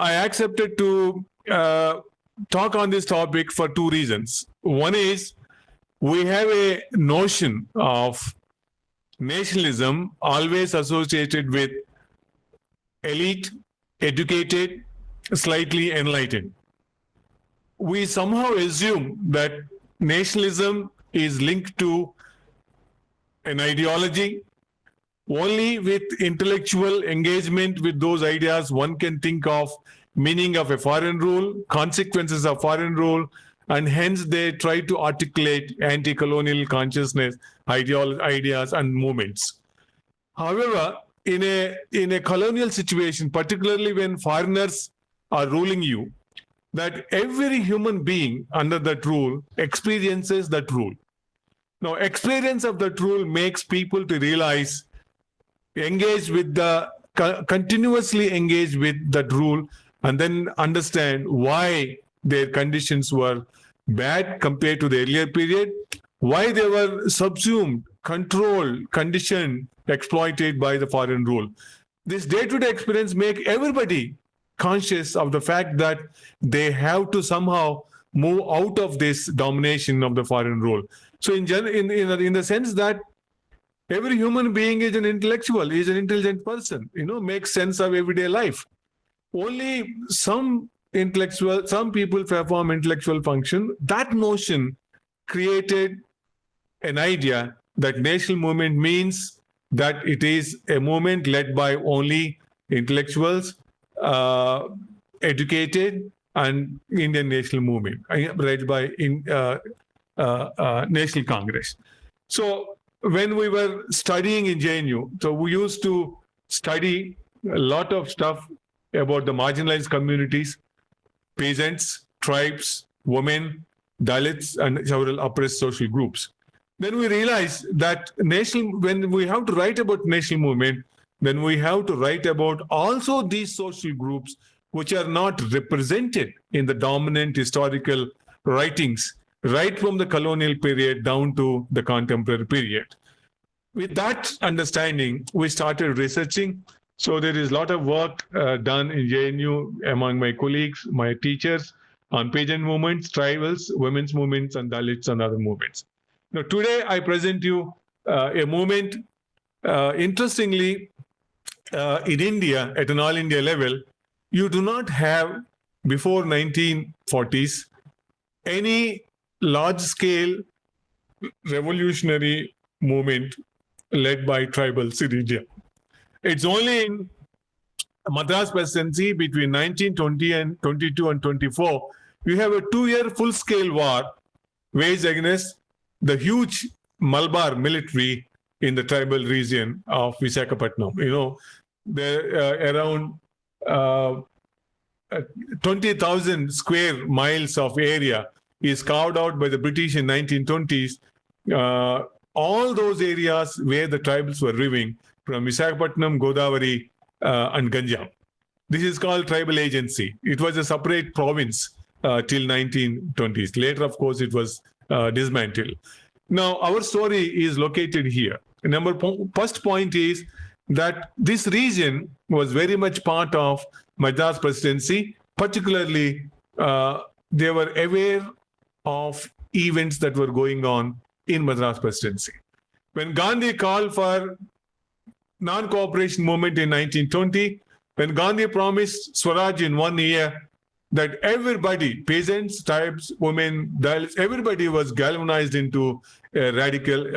I accepted to talk on this topic for two reasons. One is we have a notion of nationalism always associated with elite, educated, slightly enlightened. We somehow assume that nationalism is linked to an ideology. Only with intellectual engagement with those ideas one can think of meaning of a foreign rule, consequences of foreign rule, and hence they try to articulate anti-colonial consciousness, ideas and movements. However, in a colonial situation, particularly when foreigners are ruling you, that every human being under that rule experiences that rule. Now, experience of that rule makes people to realize, continuously engage with that rule, and then understand why their conditions were bad compared to the earlier period, why they were subsumed, controlled, conditioned, exploited by the foreign rule. This day-to-day experience makes everybody conscious of the fact that they have to somehow move out of this domination of the foreign rule. So in the sense that every human being is an intellectual, is an intelligent person, makes sense of everyday life. Only some people perform intellectual function. That notion created an idea that national movement means that it is a movement led by only intellectuals, educated, and Indian national movement, led by National Congress. So when we were studying in JNU, so we used to study a lot of stuff about the marginalized communities, peasants, tribes, women, Dalits, and several oppressed social groups. Then we realized that when we have to write about national movement, then we have to write about also these social groups which are not represented in the dominant historical writings, right from the colonial period down to the contemporary period. With that understanding, we started researching. So there is a lot of work done in JNU among my colleagues, my teachers, on peasant movements, tribals, women's movements, and Dalits and other movements. Now, today I present you a movement, interestingly, in India, at an all India level, you do not have, before 1940s, any large-scale revolutionary movement led by tribals in India. It's only in Madras Presidency between 1920 and 22 and 24, you have a 2-year full-scale war waged against the huge Malabar military in the tribal region of Visakhapatnam. There around 20,000 square miles of area is carved out by the British in 1920s. All those areas where the tribals were living, from Visakhapatnam, Godavari, and Ganjam. This is called tribal agency. It was a separate province till 1920s. Later, of course, it was dismantled. Now, our story is located here. First point is that this region was very much part of Madras Presidency. Particularly, they were aware of events that were going on in Madras Presidency. When Gandhi called for non-cooperation movement in 1920, when Gandhi promised Swaraj in 1 year, that everybody, peasants, tribes, women, Dalits, everybody was galvanized into a radical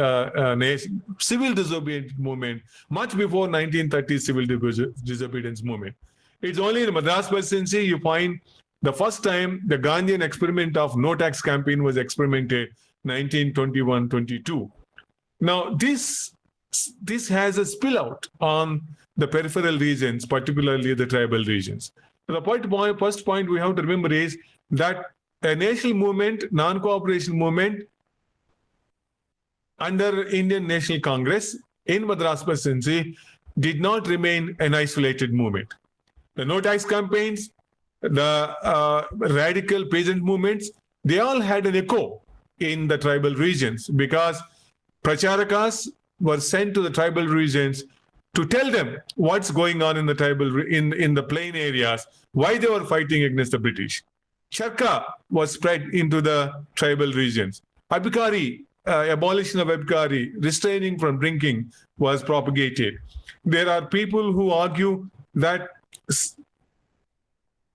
civil disobedience movement, much before 1930 civil disobedience movement. It's only in Madras Presidency you find the first time the Gandhian experiment of no tax campaign was experimented, 1921-22. Now, this has a spill out on the peripheral regions, particularly the tribal regions. The first point we have to remember is that a national movement, non-cooperation movement under Indian National Congress in Madras Presidency did not remain an isolated movement. The no tax campaigns, the radical peasant movements, they all had an echo in the tribal regions because pracharakas were sent to the tribal regions to tell them what's going on in the tribal, in the plain areas, why they were fighting against the British. Charka was spread into the tribal regions. Abhikari, abolition of Abhikari, restraining from drinking, was propagated. There are people who argue that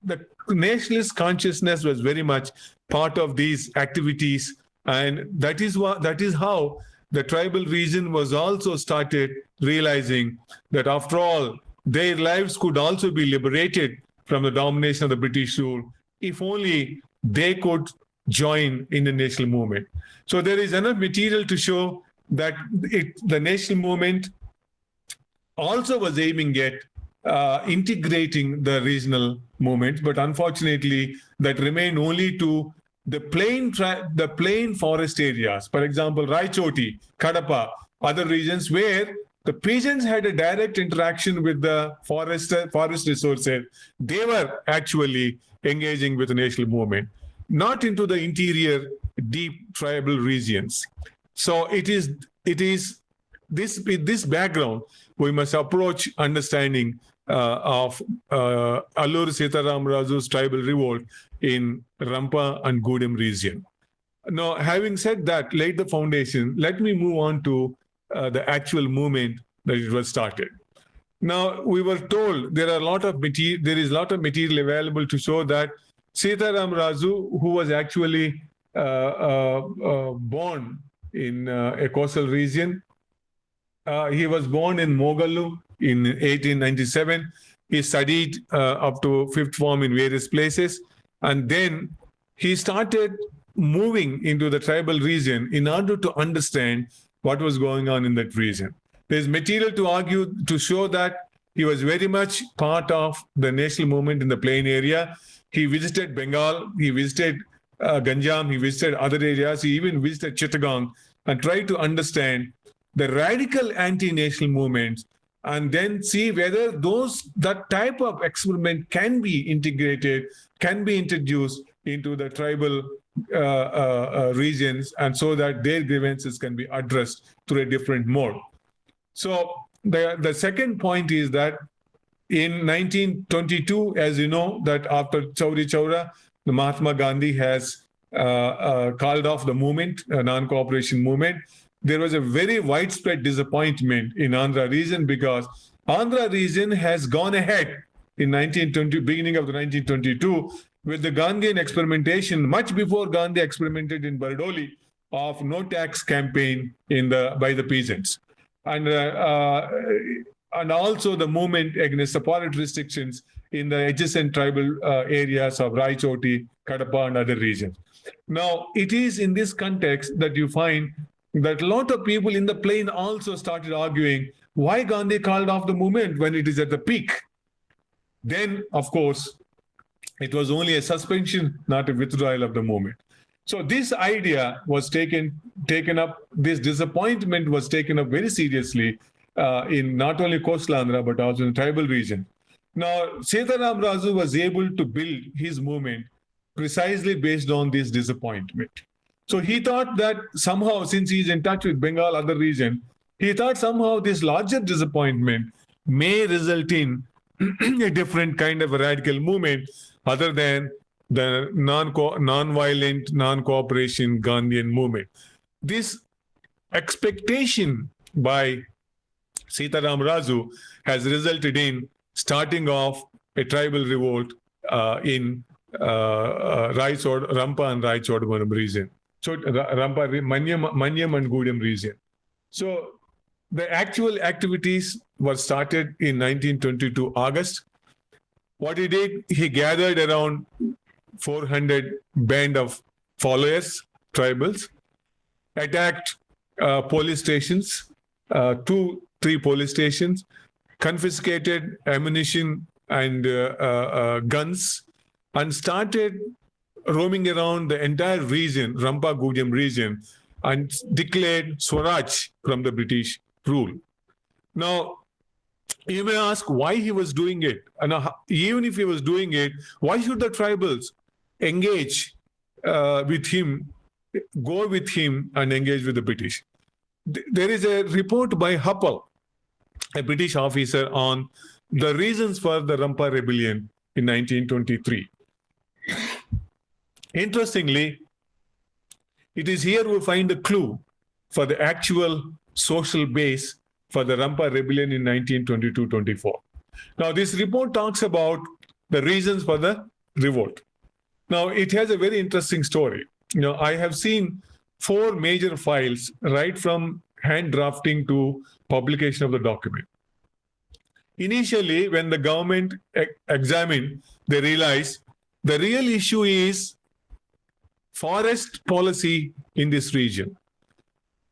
the nationalist consciousness was very much part of these activities, and that is how the tribal region was also started realizing that after all, their lives could also be liberated from the domination of the British rule if only they could join in the national movement. So there is enough material to show that the national movement also was aiming at integrating the regional movements, but unfortunately that remained only to the plain forest areas. For example, Raichoti, Kadapa, other regions where the peasants had a direct interaction with the forest resources. They were actually engaging with the national movement, not into the interior, deep tribal regions. So it is with this background we must approach understanding of Allur Sitaram Raju's tribal revolt in Rampa and Gudem region. Now, having said that, laid the foundation, let me move on to the actual movement that it was started. Now, we were told there is a lot of material available to show that Sitaram Raju, who was actually born in a coastal region, he was born in Mogallu in 1897. He studied up to 5th form in various places, and then he started moving into the tribal region in order to understand what was going on in that region. There's material to argue to show that he was very much part of the national movement in the plain area. He visited Bengal, he visited Ganjam, he visited other areas, he even visited Chittagong and tried to understand the radical anti-national movements and then see whether that type of experiment can be integrated, can be introduced into the tribal regions, and so that their grievances can be addressed through a different mode. So the second point is that in 1922, as you know, that after Chauri Chaura, the Mahatma Gandhi has called off the movement, non-cooperation movement. There was a very widespread disappointment in Andhra region because Andhra region has gone ahead in beginning of the 1922 with the Gandhian experimentation much before Gandhi experimented in Bardoli of no tax campaign by the peasants. And also the movement against the forest restrictions in the adjacent tribal areas of Raichoti, Kadapa, and other regions. Now, it is in this context that you find that a lot of people in the plain also started arguing why Gandhi called off the movement when it is at the peak. Then, of course, it was only a suspension, not a withdrawal of the movement. So this idea was taken up, this disappointment was taken up very seriously in not only coastal Andhra, but also in the tribal region. Now, Sitaram Raju was able to build his movement precisely based on this disappointment. So he thought that somehow, since he's in touch with Bengal, other region, he thought somehow this larger disappointment may result in a different kind of a radical movement other than the non-violent, non-cooperation Gandhian movement. This expectation by Sitaram Raju has resulted in starting off a tribal revolt in Rampa and Raichodmanam region. So Rampa, Manyam and Gudem region. So the actual activities were started in 1922 August. What he did, he gathered around 400 band of followers, tribals, attacked police stations, 2-3 police stations, confiscated ammunition and guns, and started roaming around the entire region, Rampa Gudem region, and declared Swaraj from the British rule. Now, you may ask why he was doing it. And even if he was doing it, why should the tribals engage with him, go with him and engage with the British? There is a report by Huppel a British officer on the reasons for the Rampa Rebellion in 1923. Interestingly, it is here we find the clue for the actual social base for the Rampa Rebellion in 1922-24. Now, this report talks about the reasons for the revolt. Now, it has a very interesting story. I have seen 4 major files right from hand drafting to publication of the document. Initially, when the government examined, they realized the real issue is forest policy in this region.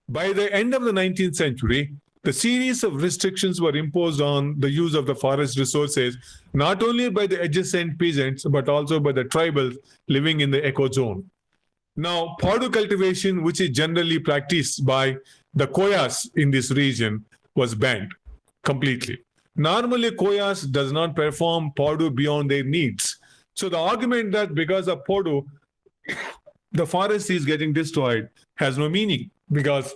By the end of the 19th century, the series of restrictions were imposed on the use of the forest resources, not only by the adjacent peasants, but also by the tribals living in the ecozone. Now, Padu cultivation, which is generally practiced by the Koyas in this region, was banned completely. Normally, Koyas does not perform Padu beyond their needs. So the argument that because of Padu, the forest is getting destroyed has no meaning, because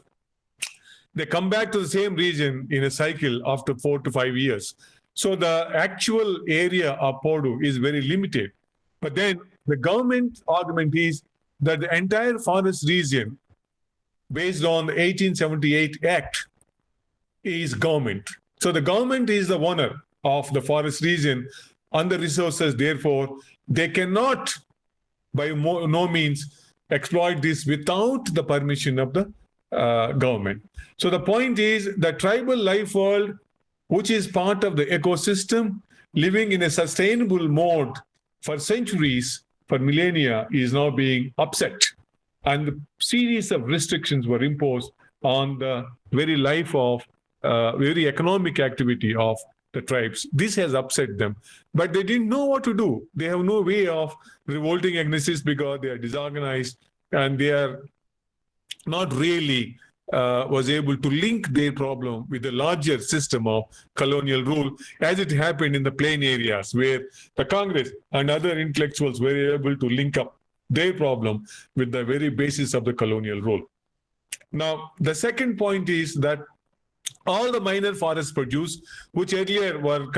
they come back to the same region in a cycle after 4 to 5 years. So the actual area of Padu is very limited. But then the government argument is that the entire forest region, based on the 1878 Act, is government. So the government is the owner of the forest region and the resources. Therefore, they cannot, by no means, exploit this without the permission of the government. So the point is the tribal life world, which is part of the ecosystem, living in a sustainable mode for centuries, for millennia, is now being upset. And the series of restrictions were imposed on the very life of, very economic activity of the tribes. This has upset them. But they didn't know what to do. They have no way of revolting against this because they are disorganized and they are not really was able to link their problem with the larger system of colonial rule, as it happened in the plain areas where the Congress and other intellectuals were able to link up their problem with the very basis of the colonial rule. Now, the second point is that all the minor forest produce, which earlier was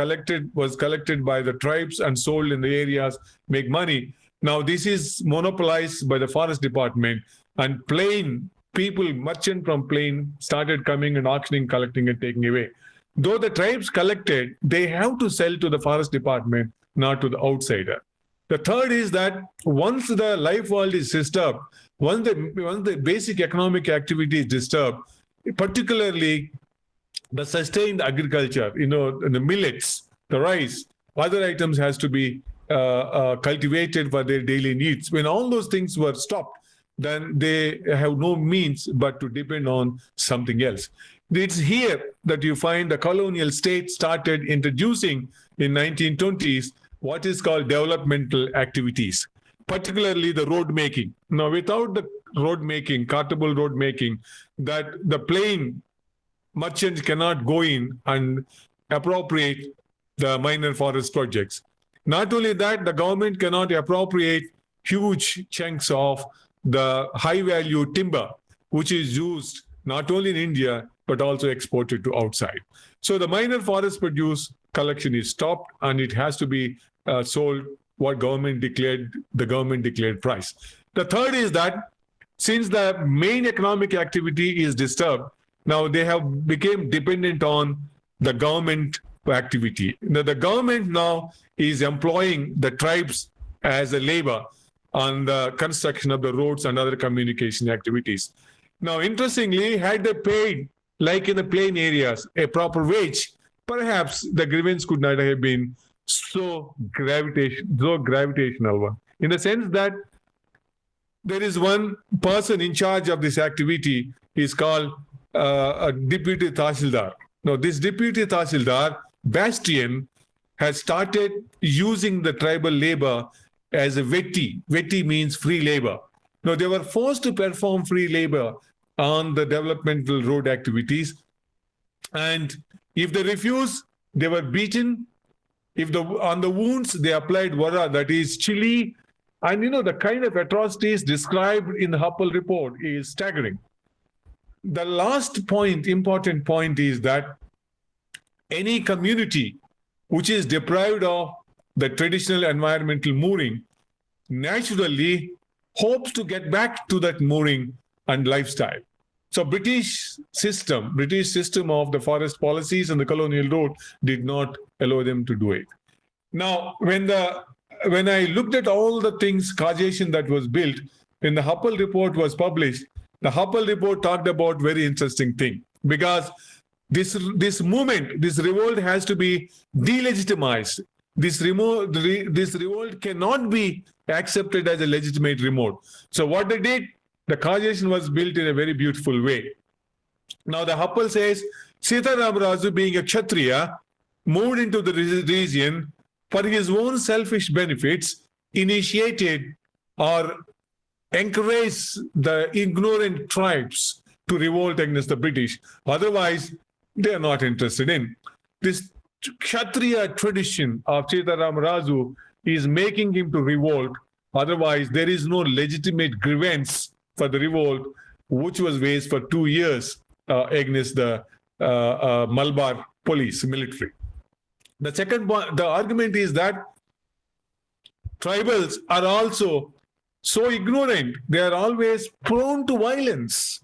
collected by the tribes and sold in the areas, make money. Now, this is monopolized by the forest department, and plain people, merchant from plain, started coming and auctioning, collecting and taking away. Though the tribes collected, they have to sell to the forest department, not to the outsider. The third is that once the life world is disturbed, once the basic economic activity is disturbed, particularly the sustained agriculture, the millets, the rice, other items has to be cultivated for their daily needs. When all those things were stopped, then they have no means but to depend on something else. It's here that you find the colonial state started introducing in 1920s what is called developmental activities, particularly the road making. Now, without the road making, cartable road making, that the plain merchants cannot go in and appropriate the minor forest projects. Not only that, the government cannot appropriate huge chunks of the high-value timber, which is used not only in India, but also exported to outside. So the minor forest produce collection is stopped, and it has to be sold what the government declared price. The third is that since the main economic activity is disturbed, now they have become dependent on the government activity. Now, the government now is employing the tribes as a labor on the construction of the roads and other communication activities. Now, interestingly, had they paid, like in the plain areas, a proper wage, perhaps the grievance could not have been so gravitational one. In the sense that there is one person in charge of this activity, is called a deputy tahsildar. Now, this deputy tahsildar, Bastian, has started using the tribal labor as a vetti. Vetti means free labor. Now, they were forced to perform free labor on the developmental road activities. And if they refuse, they were beaten. On the wounds, they applied vara, that is chili. And the kind of atrocities described in the Huppel report is staggering. The last point, important point, is that any community which is deprived of the traditional environmental mooring naturally hopes to get back to that mooring and lifestyle. So British system of the forest policies and the colonial road did not allow them to do it. Now, when I looked at all the things, causation that was built, when the Huppel report was published, the Huppel report talked about very interesting thing, because this movement, this revolt has to be delegitimized. This revolt cannot be accepted as a legitimate revolt. So what they did, the causation was built in a very beautiful way. Now the Huppel says, Sitaram Raju, being a Kshatriya, moved into the region for his own selfish benefits, initiated or encouraged the ignorant tribes to revolt against the British. Otherwise, they are not interested in. This Kshatriya tradition of Sitaram Raju is making him to revolt. Otherwise, there is no legitimate grievance for the revolt, which was waged for 2 years against the Malabar police military. The second point, the argument is that tribals are also so ignorant, they are always prone to violence.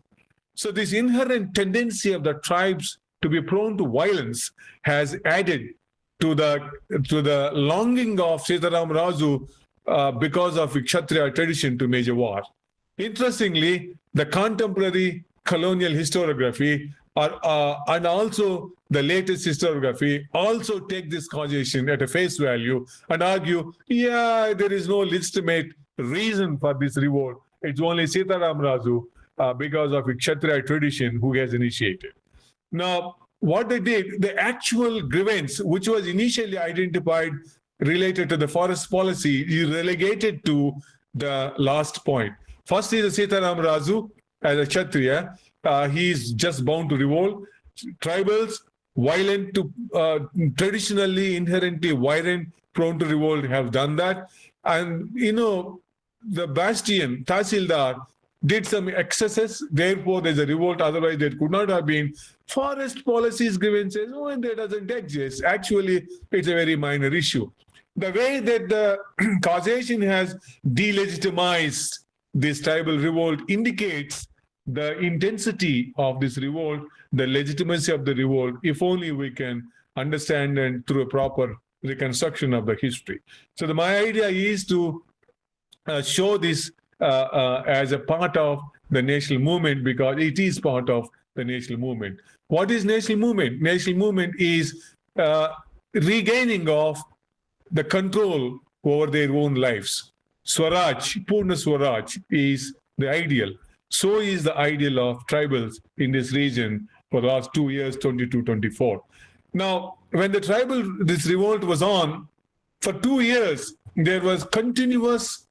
So this inherent tendency of the tribes to be prone to violence has added to the longing of Sitaram Raju because of Kshatriya tradition to wage a war. Interestingly, the contemporary colonial historiography and also the latest historiography also take this causation at a face value and argue, yeah, there is no legitimate reason for this revolt. It's only Sitaram Raju because of Kshatriya tradition who has initiated. Now, what they did, the actual grievance, which was initially identified related to the forest policy, is relegated to the last point. First is Sitaram Raju as a Kshatriya. He is just bound to revolt. Tribals, violent to traditionally inherently violent, prone to revolt, have done that. And the Bastion, Tahsildar, did some excesses, therefore there's a revolt, otherwise there could not have been. Forest policies grievances, that doesn't exist. Actually, it's a very minor issue. The way that the causation has delegitimized this tribal revolt indicates the intensity of this revolt, the legitimacy of the revolt, if only we can understand and through a proper reconstruction of the history. So my idea is to show this as a part of the national movement, because it is part of the national movement. What is national movement? National movement is regaining of the control over their own lives. Swaraj, Purna Swaraj is the ideal. So is the ideal of tribals in this region for the last 2 years, 22-24. Now, when this revolt was on, for 2 years, there was continuous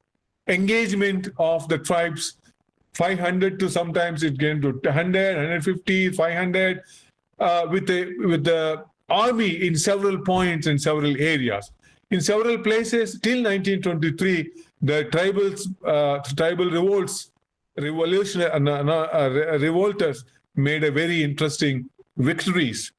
engagement of the tribes, 500 to sometimes it came to 100, 150, 500, with the army in several points in several areas. In several places, till 1923, the tribal revolters made a very interesting victories.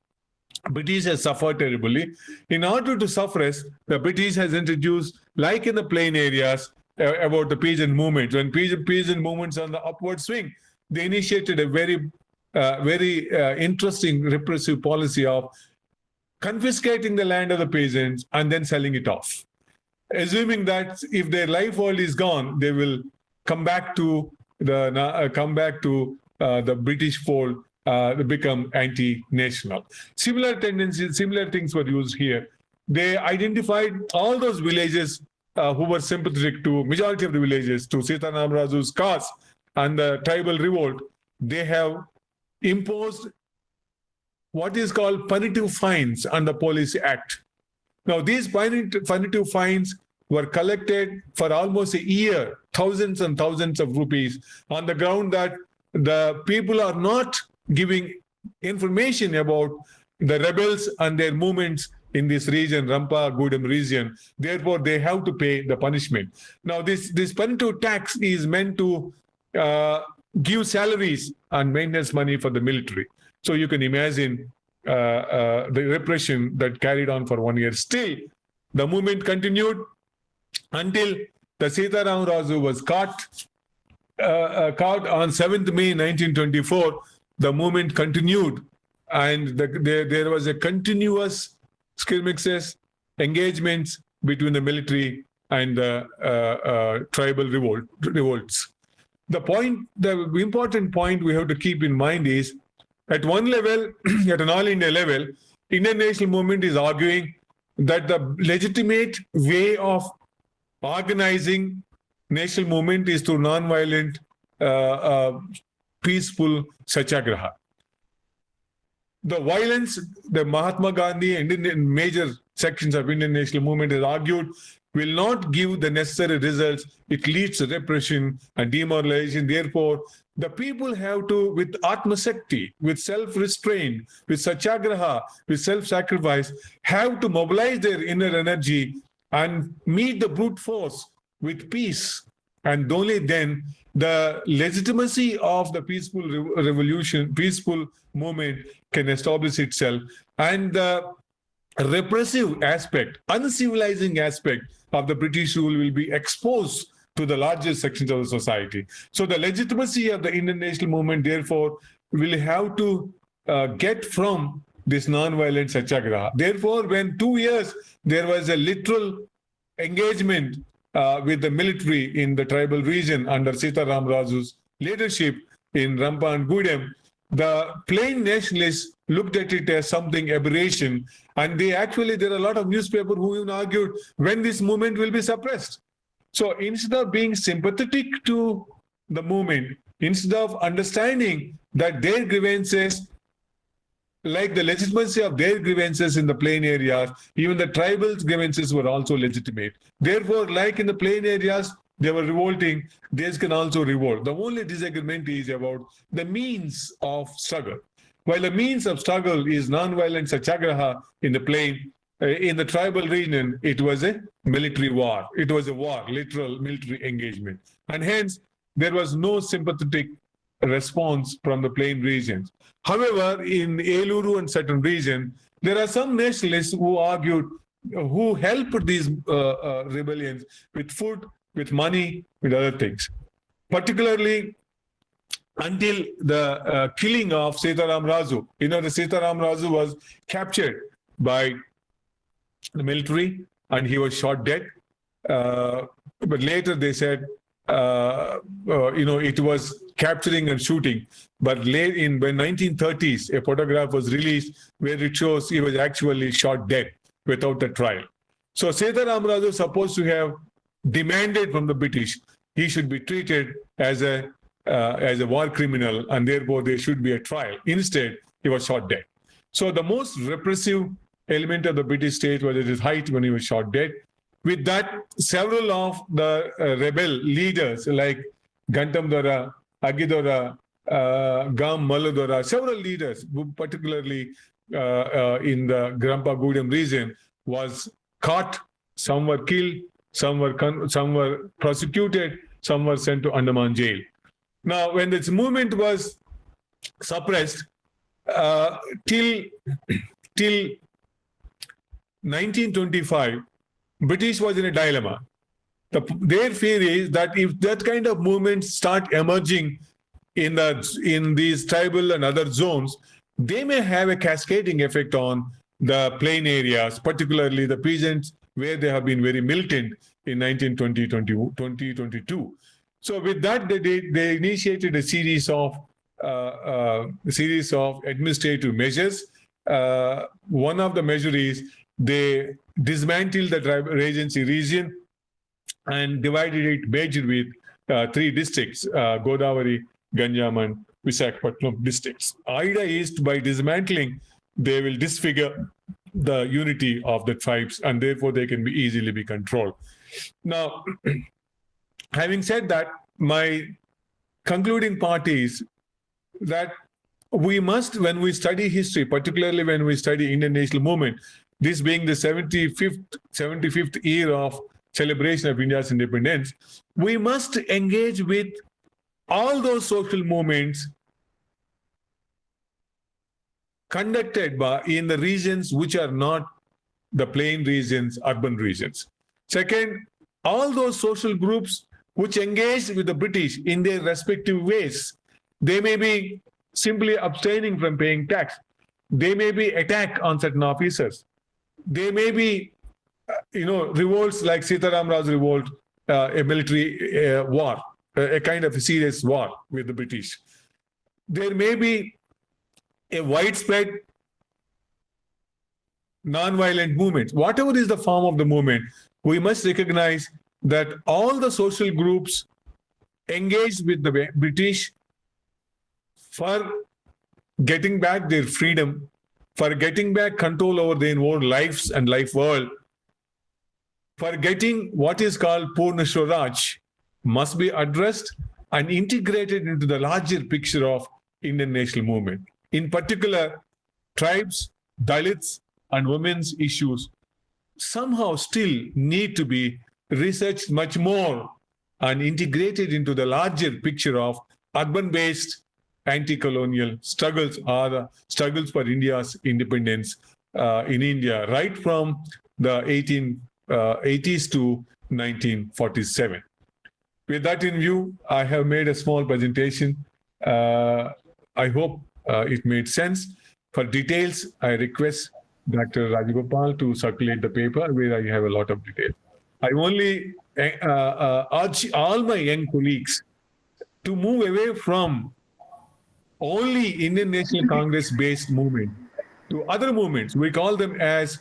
British has suffered terribly. In order to suppress, the British has introduced, like in the plain areas, about the peasant movement. When peasant movements on the upward swing, they initiated a very interesting repressive policy of confiscating the land of the peasants and then selling it off, assuming that if their life world is gone, they will come back to the British fold, become anti-national. Similar tendencies, similar things were used here. They identified all those villages who were sympathetic to, majority of the villages, to Sitaram Raju's cause and the tribal revolt. They have imposed what is called punitive fines under Police Act. Now, these punitive fines were collected for almost a year, thousands and thousands of rupees, on the ground that the people are not giving information about the rebels and their movements in this region, Rampa, Gudam region. Therefore, they have to pay the punishment. Now, this punitive tax is meant to give salaries and maintenance money for the military. So you can imagine the repression that carried on for 1 year. Still, the movement continued until the Sitaram Raju was caught on 7th May 1924. The movement continued, and there was a continuous skirmishes, engagements between the military and the tribal revolts. The important point we have to keep in mind is, at one level, at an all India level, Indian national movement is arguing that the legitimate way of organizing national movement is through non-violent, peaceful satyagraha. The violence, the Mahatma Gandhi and major sections of Indian national movement has argued, will not give the necessary results. It leads to repression and demoralization. Therefore, the people have to, with atmasakti, with self-restraint, with satyagraha, with self-sacrifice, have to mobilize their inner energy and meet the brute force with peace. And only then the legitimacy of the peaceful revolution, peaceful movement can establish itself. And the repressive aspect, uncivilizing aspect of the British rule will be exposed to the largest sections of the society. So the legitimacy of the Indian national movement, therefore, will have to get from this non-violent satyagraha. Therefore, when 2 years there was a literal engagement with the military in the tribal region under Sitaram Raju's leadership in Rampa and Gudem, the plain nationalists looked at it as something aberration, and there are a lot of newspapers who even argued when this movement will be suppressed. So instead of being sympathetic to the movement, instead of understanding that their grievances, like the legitimacy of their grievances in the plain areas, even the tribal grievances were also legitimate. Therefore, like in the plain areas, they were revolting, these can also revolt. The only disagreement is about the means of struggle. While the means of struggle is non-violent satyagraha in the plain, in the tribal region, it was a military war. It was a war, literal military engagement. And hence, there was no sympathetic response from the plain regions. However, in Eluru and certain regions, there are some nationalists who argued, who helped these rebellions with food, with money, with other things. Particularly until the killing of Sitaram Raju. The Sitaram Raju was captured by the military and he was shot dead. But later they said, it was capturing and shooting. But late in the 1930s, a photograph was released where it shows he was actually shot dead without a trial. So Sitaram Raju is supposed to have demanded from the British he should be treated as a war criminal, and therefore there should be a trial. Instead, he was shot dead. So the most repressive element of the British state was at its height when he was shot dead. With that, several of the rebel leaders like Gantam Dora, Agidora, Gam Maladora, several leaders, particularly in the Grampa Gudem region, was caught. Some were killed, some were prosecuted, some were sent to Andaman jail. Now, when this movement was suppressed till 1925, British was in a dilemma. Their fear is that if that kind of movements start emerging in these tribal and other zones, they may have a cascading effect on the plain areas, particularly the peasants, where they have been very militant in 2022. So with that, they initiated a series of administrative measures. One of the measures is they dismantled the tribal agency region and divided it major with 3 districts, Godavari, Ganjam and Visakhapatnam districts. Idea is by dismantling, they will disfigure the unity of the tribes and therefore they can be easily controlled. Now, having said that, my concluding part is that we must, when we study history, particularly when we study Indian national movement, this being the 75th year of celebration of India's independence, we must engage with all those social movements conducted in the regions which are not the plain regions, urban regions. Second, all those social groups which engaged with the British in their respective ways, they may be simply abstaining from paying tax. They may be attack on certain officers. They may be, revolts like Sitaram Rao's revolt, a military war, a kind of a serious war with the British. There may be a widespread non-violent movement. Whatever is the form of the movement, we must recognize that all the social groups engaged with the British for getting back their freedom, for getting back control over their own lives and life world, for getting what is called Purna Swaraj, must be addressed and integrated into the larger picture of Indian national movement. In particular, tribes, Dalits, and women's issues somehow still need to be researched much more and integrated into the larger picture of urban-based anti-colonial struggles or the struggles for India's independence in India, right from the 1880s to 1947. With that in view, I have made a small presentation. I hope it made sense. For details, I request Dr. Rajagopal to circulate the paper where I have a lot of details. I only urge all my young colleagues to move away from only Indian National Congress-based movement to other movements. We call them as,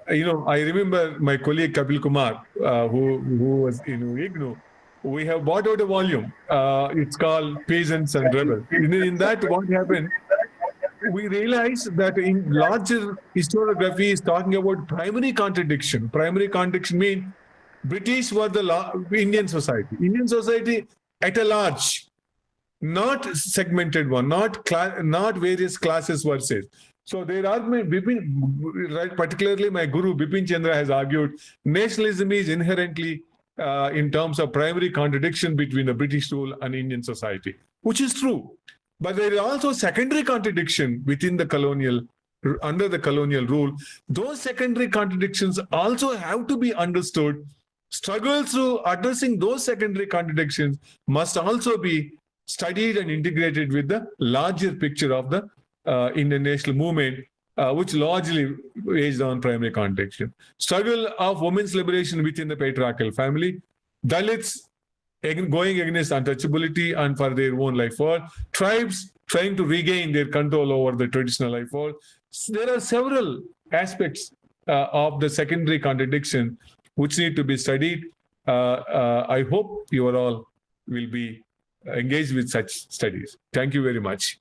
I remember my colleague Kapil Kumar, who was in IGNOU. We have bought out a volume. It's called Peasants and Rebels. In that, what happened? We realized that in larger historiography is talking about primary contradiction. Primary contradiction means British were the Indian society. Indian society at a large, not segmented one, not various classes versus. So there are particularly my guru Bipin Chandra has argued nationalism is inherently in terms of primary contradiction between the British rule and Indian society, which is true. But there is also secondary contradiction within the under the colonial rule. Those secondary contradictions also have to be understood. Struggles to addressing those secondary contradictions must also be studied and integrated with the larger picture of the Indian national movement, which largely based on primary contradiction. Struggle of women's liberation within the patriarchal family, Dalits going against untouchability and for their own life world, tribes trying to regain their control over the traditional life world. There are several aspects of the secondary contradiction which need to be studied. I hope you all will be engaged with such studies. Thank you very much.